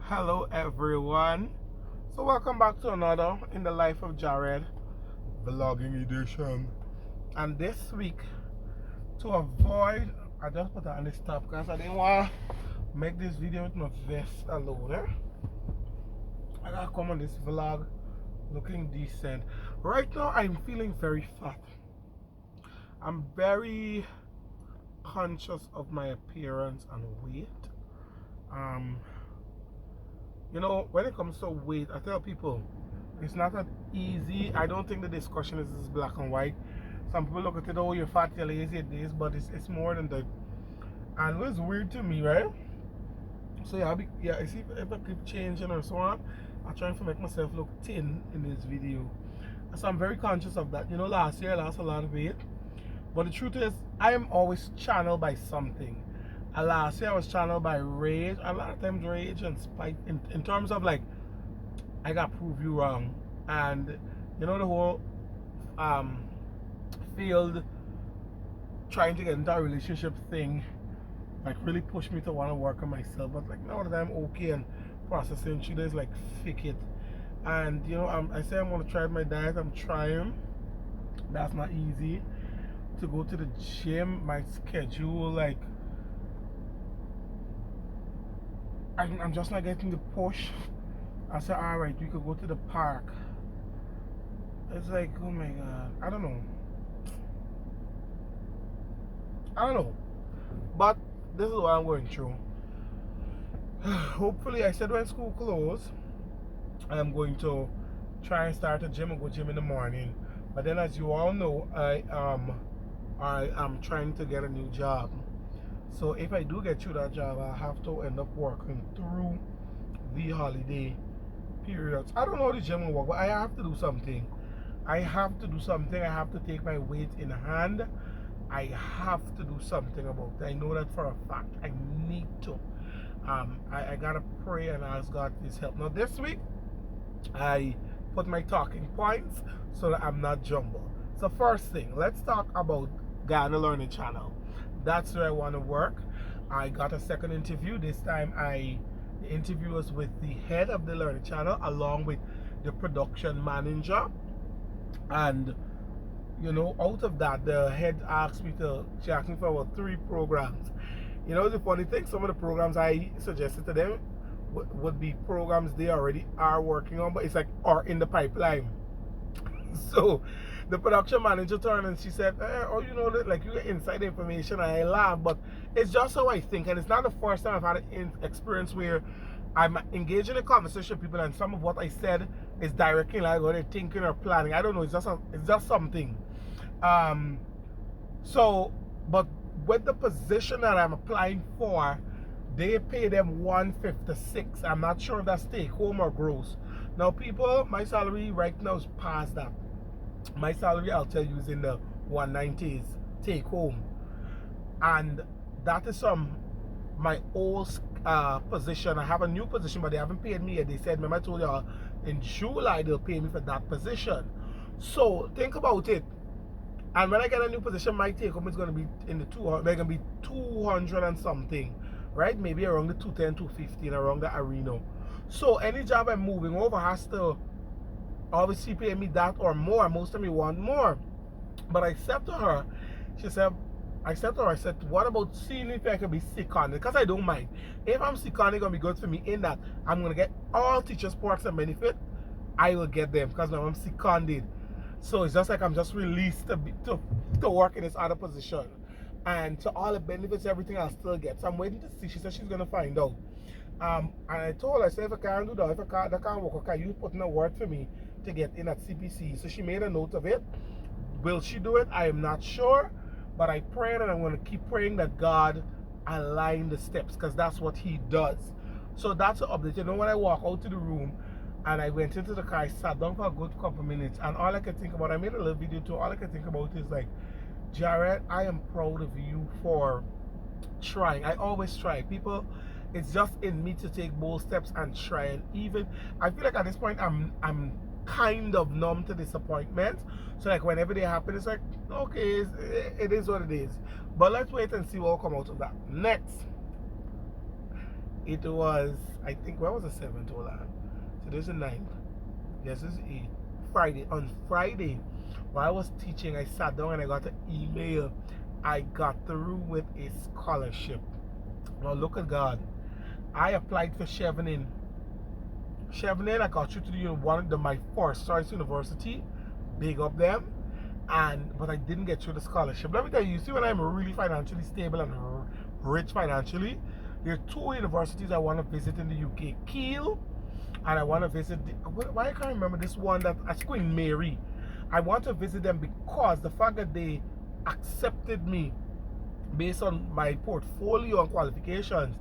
Hello everyone. So welcome back to another in the life of Jared vlogging edition. And this week, to avoid, I just put on this top because I didn't want to make this video with my vest alone. I gotta come on this vlog looking decent. Right now I'm feeling very fat. I'm very conscious of my appearance and weight. Um when it comes to weight, I tell people it's not that easy. I don't think the discussion is black and white. Some people look at it, oh, you're fat, you're lazy, it is, but it's more than that. And it's weird to me, right? So yeah, I see if I keep changing or so on, I'm trying to make myself look thin in this video. So I'm very conscious of that. Last year I lost a lot of weight, but the truth is, I am always channeled by something. Last year I was channeled by rage. A lot of times rage and spite in terms of like, I got prove you wrong. And the whole field trying to get into a relationship thing like really pushed me to want to work on myself. But like now that I'm okay and processing, she does like fake it. And I say I'm gonna try my diet. I'm trying. That's not easy. To go to the gym, my schedule, like I'm just not getting the push. I said, alright, we could go to the park. It's like, oh my god, I don't know. But this is what I'm going through. Hopefully, I said when school closed, I'm going to try and start a gym and go gym in the morning. But then, as you all know, I am trying to get a new job. So if I do get through that job, I have to end up working through the holiday periods. I don't know how the gym will work, but I have to do something. I have to take my weight in hand. I have to do something about it. I know that for a fact. I need to. I gotta pray and ask God His help. Now this week, I put my talking points so that I'm not jumbled. So first thing, let's talk about Ghana Learning Channel. That's where I want to work. I got a second interview. This time the interview was with the head of the Learning Channel along with the production manager. And out of that, the head she asked me for about 3 programs. The funny thing, some of the programs I suggested to them would be programs they already are working on, but it's like are in the pipeline. So the production manager turned and she said, like you get inside information. And I laugh, but it's just how I think. And it's not the first time I've had an experience where I'm engaged in a conversation with people and some of what I said is directly like what they're thinking or planning. I don't know, it's just something. But with the position that I'm applying for, they pay them 156. I'm not sure if that's take home or gross. Now people, my salary right now is past that. My salary, I'll tell you, is in the 190s take home. And that is my old position. I have a new position, but they haven't paid me yet. They said, remember I told y'all, in July they'll pay me for that position. So think about it. And when I get a new position, my take home is going to be in the 200, they're going to be 200 and something, right? Maybe around the 210, 215, around the arena. So any job I'm moving over has to obviously pay me that or more. Most of me want more. But I said to her, I said, what about seeing if I can be sick on it? Because I don't mind. If I'm sick on it, it's going to be good for me in that I'm going to get all teachers' perks and benefit. I will get them because now I'm sick on it. So it's just like I'm just released to work in this other position. And to all the benefits, everything I'll still get. So I'm waiting to see. She said she's going to find out. And I told her, I said, if I can't do that, if that can't work, okay, you put in a word for me to get in at CPC. So she made a note of it. Will she do it? I am not sure. But I prayed and I'm going to keep praying that God align the steps because that's what He does. So that's an update. When I walk out to the room and I went into the car, I sat down for a good couple minutes and all I could think about, I made a little video too, all I could think about is like, Jared, I am proud of you for trying. I always try. People, it's just in me to take bold steps and try. And even, I feel like at this point, I'm kind of numb to disappointment. So like whenever they happen, it's like, okay, it is what it is. But let's wait and see what will come out of that. Next, It was, I think, where was the 7th? Hold on. So this is the 9th. Yes, this is 8th. Friday. On Friday, while I was teaching, I sat down and I got an email. I got through with a scholarship. Now look at God. I applied for Chevening. Chevening, I got through to my first choice university. Big up them. But I didn't get through the scholarship. Let me tell you, you see, when I'm really financially stable and rich financially, there are 2 universities I want to visit in the UK. Kiel, and I want to visit, why I can't remember this one that at Queen Mary. I want to visit them because the fact that they accepted me based on my portfolio and qualifications,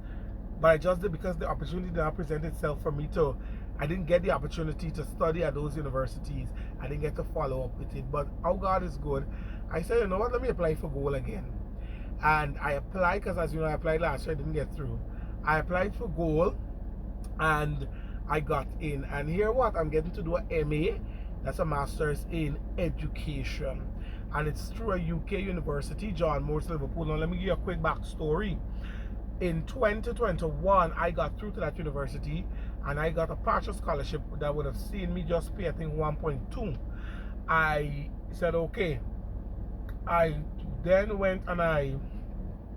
but I just did because the opportunity did not present itself for me to. I didn't get the opportunity to study at those universities. I didn't get to follow up with it. But oh, God is good. I said, you know what, let me apply for Goal again. And I applied because, as you know, I applied last year, I didn't get through. I applied for Goal and I got in. And here what? I'm getting to do a MA. That's a Master's in Education. And it's through a UK university, John Moores, Liverpool. Now, let me give you a quick backstory. In 2021, I got through to that university and I got a partial scholarship that would have seen me just pay, I think, 1.2. I said, okay. I then went and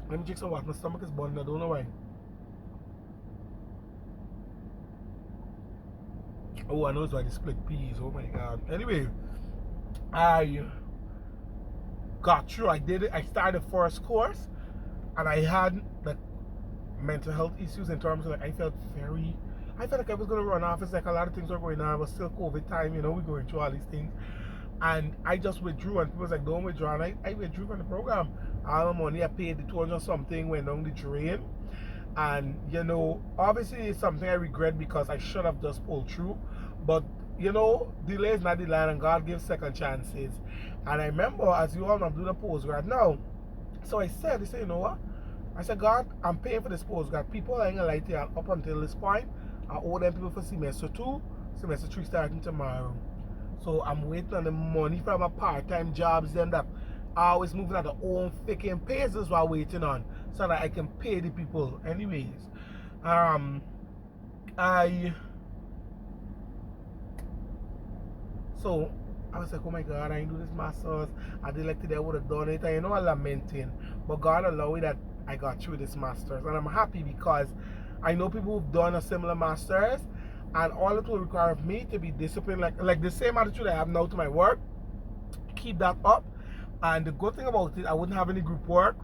let me check some water. My stomach is burning, I don't know why. Oh, I know it's why they split peas. Oh my God. Anyway, I got through. I did it. I started the first course and I had the mental health issues in terms of, like, I felt like I was going to run off. It's like a lot of things were going on. It was still COVID time, you know, we're going through all these things. And I just withdrew, and people was like, don't withdraw. And I withdrew from the program. All the money I paid, the 200 something, went down the drain. And, you know, obviously it's something I regret because I should have just pulled through. But, you know, delay is not delay, and God gives second chances. And I remember, as you all know, I'm doing a postgrad now. So I said, you know what? I said, God, I'm paying for this postgrad. People ain't gonna lie to you. Up until this point, I owe them people for semester 2, semester 3 starting tomorrow. So I'm waiting on the money from my part-time jobs, them that are always moving at their own freaking pace. Is what I'm waiting on, so that I can pay the people. Anyways, so I was like, oh my God, I didn't do this master's. I did like today, I would have done it. And you know, I'm lamenting, but God allowed it that I got through this master's, and I'm happy because I know people who've done a similar master's, and all it will require of me to be disciplined, like the same attitude I have now to my work, keep that up. And the good thing about it, I wouldn't have any group work.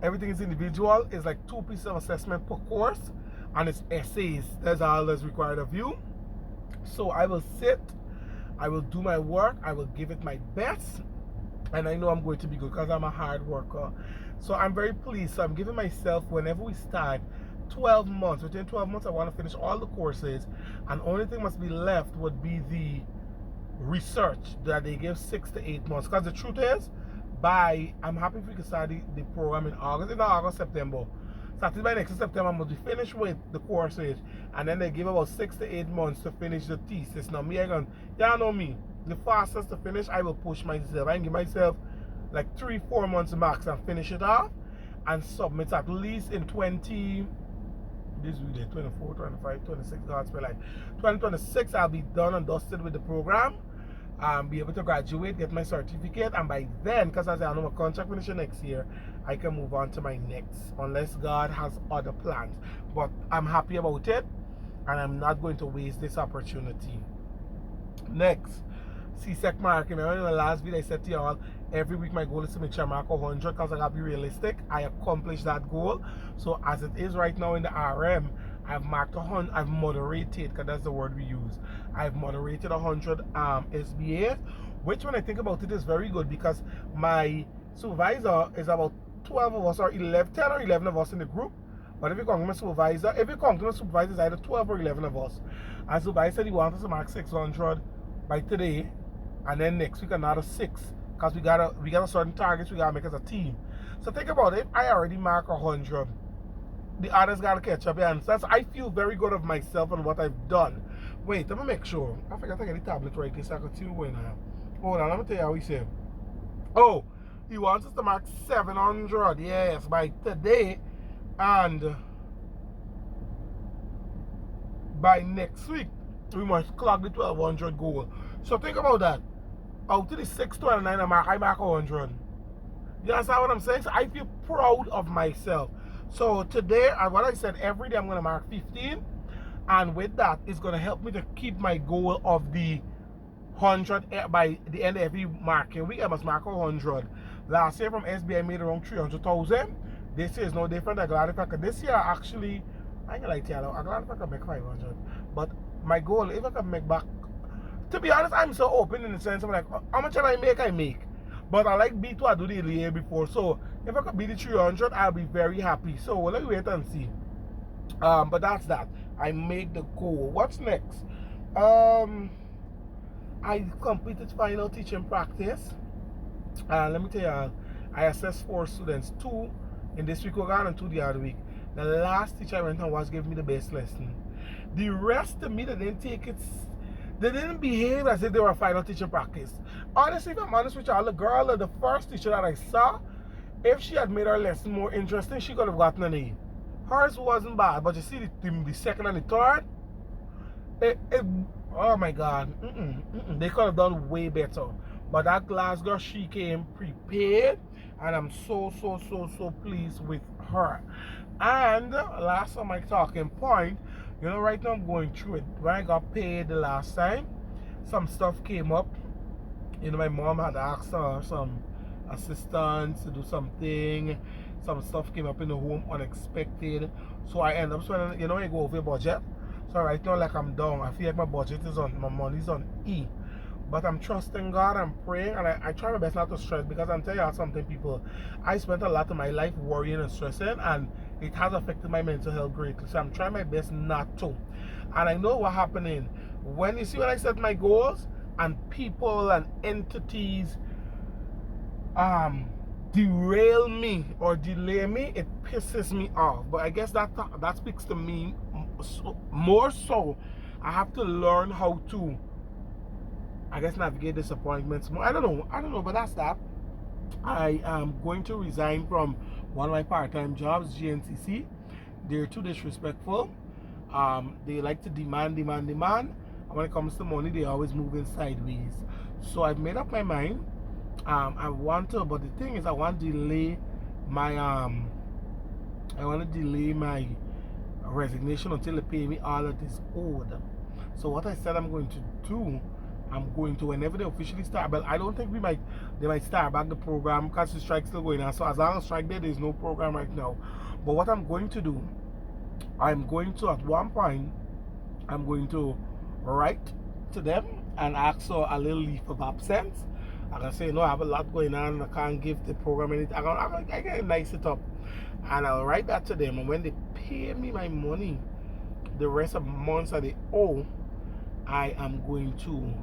Everything is individual. It's like 2 pieces of assessment per course, and it's essays. That's all that's required of you. So I will sit, I will do my work, I will give it my best, and I know I'm going to be good because I'm a hard worker. So I'm very pleased. So I'm giving myself, whenever we start, 12 months. Within 12 months, I want to finish all the courses, and only thing must be left would be the research that they give 6 to 8 months. Because the truth is, I'm happy if we can start the program in August, September. Starting by next September, I'm going to be finished with the courses, and then they give about 6 to 8 months to finish the thesis. Now, y'all know me, the fastest to finish, I will push myself. I can give myself like 3-4 months max and finish it off and submit at least in 24, 25, 26, God's my life. 2026, I'll be done and dusted with the program. Be able to graduate, get my certificate, and by then, because as I know my contract finishing next year, I can move on to my next, unless God has other plans. But I'm happy about it, and I'm not going to waste this opportunity. Next, CSEC mark. Remember in the last video I said to y'all, every week my goal is to make sure I mark 100 because I gotta be realistic. I accomplished that goal. So as it is right now in the RM, I've marked 100. I've moderated, because that's the word we use. I've moderated 100 SBAs, which, when I think about it, is very good because my supervisor is about 12 of us, or 11, 10 or 11 of us in the group. But if you count my supervisor, it's either 12 or 11 of us. And supervisor said he wants us to mark 600 by today, and then next week another 6, because we got a certain targets we gotta make as a team. So think about it. I already mark 100. The others gotta catch up, and so I feel very good of myself and what I've done. Wait, let me make sure. I forgot to get the tablet right here so I can see when hold on, let me tell you how he said. Oh, he wants us to mark 700, yes, by today, and by next week, we must clock the 1200 goal. So think about that. Out to the 629 mark, I mark 100. You understand what I'm saying? So I feel proud of myself. So today, what I said, every day I'm going to mark 15. And with that, it's going to help me to keep my goal of the 100 by the end of every marking week. I must mark 100. Last year from SB, I made around 300,000. This year is no different. I'm glad if I could. This year, actually, I ain't gonna lie to you, I'm glad if I could make 500. But my goal, if I could make back, to be honest, I'm so open in the sense of like, how much can I make? I make. But I like B2, I do the year before. So if I could beat the 300, I'll be very happy. So let's wait and see. But that's that. I make the goal. What's next? I completed final teaching practice. Let me tell you, I assessed 4 students, 2 in this week and 2 the other week. The last teacher I went on was giving me the best lesson. The rest of me, they didn't take it, they didn't behave as if they were final teaching practice. Honestly, if I'm honest with y'all, the girl, the first teacher that I saw, if she had made her lesson more interesting, she could have gotten an A. Hers wasn't bad, but you see the second and the third, oh my God, they could have done way better. But that glass girl, she came prepared, and I'm so pleased with her. And last on my talking point, you know, right now I'm going through it. When I got paid the last time, some stuff came up. You know, my mom had asked some assistance to do something. Some stuff came up in the home unexpected. So I end up spending, you know, I go over budget. So right now, like, I'm down. I feel like my budget is on, my money's on E. But I'm trusting God, I'm praying, and I try my best not to stress, because I'm telling you something, people. I spent a lot of my life worrying and stressing, and it has affected my mental health greatly. So I'm trying my best not to. And I know what's happening. When you see when I set my goals, and people and entities derail me or delay me, it pisses me off. But I guess that speaks to me more so. I have to learn how to, I guess, navigate disappointments more. I don't know, but that's that. I am going to resign from one of my part-time jobs, GNCC. They're too disrespectful. They like to demand. And when it comes to money, they always moving sideways. So I've made up my mind. I want to, but the thing is, I want to delay my resignation until they pay me all that is owed. So what I said I'm going to do, I'm going to, whenever they officially start, but I don't think they might start back the program because the strike's still going on. So as long as strike there's no program right now. But what I'm going to do, I'm going to, at one point, I'm going to write to them and ask for a little leave of absence. I can say, no, I have a lot going on, I can't give the program anything. I can nice it up. And I'll write that to them. And when they pay me my money, the rest of the months that they owe, I am going to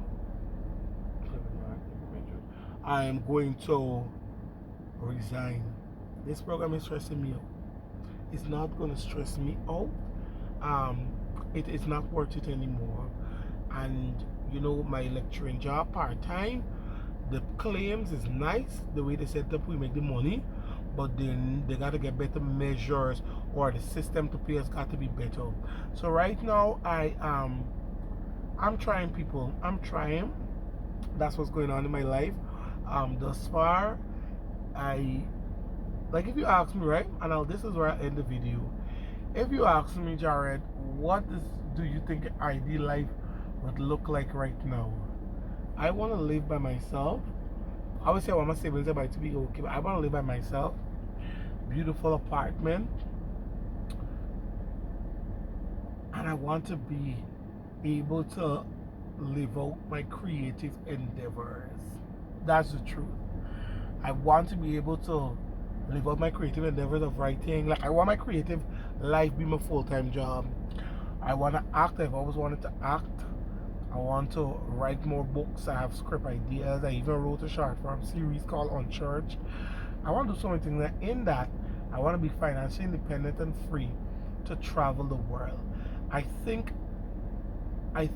resign. This program is stressing me out. It's not going to stress me out. It is not worth it anymore. And you know, my lecturing job part-time, the claims is nice, the way they set up, we make the money, but then they got to get better measures, or the system to pay has got to be better. So right now, I'm trying, people. I'm trying. That's what's going on in my life. Thus far, like, if you ask me, right, and this is where I end the video. If you ask me, Jared, do you think ideal life would look like right now? I want to live by myself. I would say I want my siblings about to be okay, but I want to live by myself. Beautiful apartment. And I want to be able to live out my creative endeavors. That's the truth. I want to be able to live out my creative endeavors of writing. Like, I want my creative life be my full-time job. I want to act. I've always wanted to act. I want to write more books. I have script ideas. I even wrote a short form series called On Church. I want to do something that in that I want to be financially independent and free to travel the world. I think I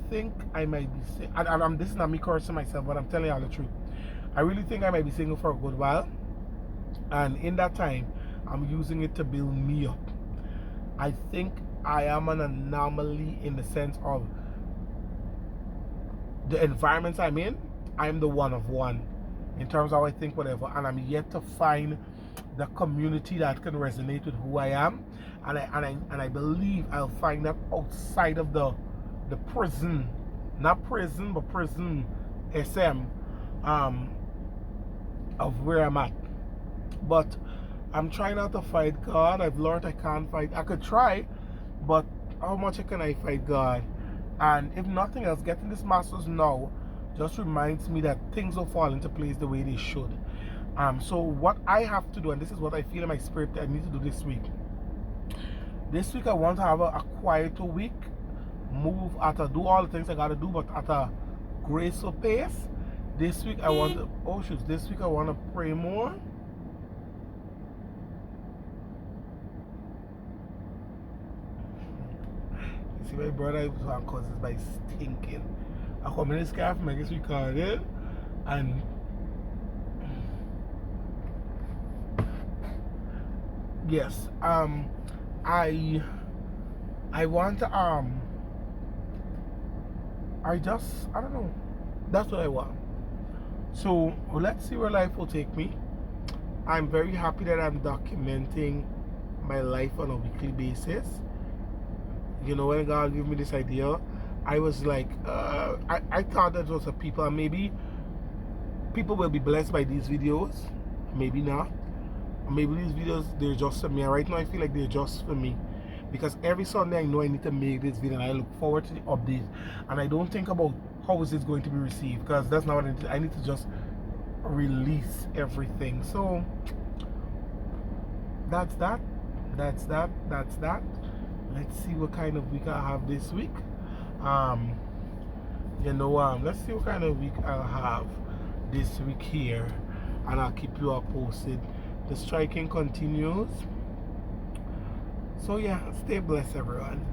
might be, and this is not me cursing myself, but I'm telling you all the truth. I really think I might be single for a good while, and in that time, I'm using it to build me up. I think I am an anomaly in the sense of the environments I'm in. I'm the one of one in terms of how I think, whatever, and I'm yet to find the community that can resonate with who I am, and I believe I'll find that outside of the prison, not prison, but prison SM, um, of where I'm at. But I'm trying not to fight God. I've learned I can't fight. I could try, but how much can I fight God? And if nothing else, getting this master's now just reminds me that things will fall into place the way they should. So what I have to do, and this is what I feel in my spirit that I need to do this week. This week I want to have a quieter week, move at a, do all the things I gotta do, but at a graceful pace. This week I want to, oh shoot, this week I want to pray more. You see my brother causes by stinking. I come in this scarf, I guess we call it, and yes, I want to I don't know. That's what I want. So let's see where life will take me. I'm very happy that I'm documenting my life on a weekly basis. You know, when God gave me this idea, I was like, I thought that was for people, and maybe people will be blessed by these videos, maybe not. Maybe these videos, they're just for me. And right now I feel like they're just for me, because every Sunday I know I need to make this video, and I look forward to the update, and I don't think about how is this going to be received, because that's not what I need to just release everything. So that's that. Let's see what kind of week I have this week. Let's see what kind of week I'll have this week here, and I'll keep you up posted. The striking continues. So yeah, stay blessed everyone.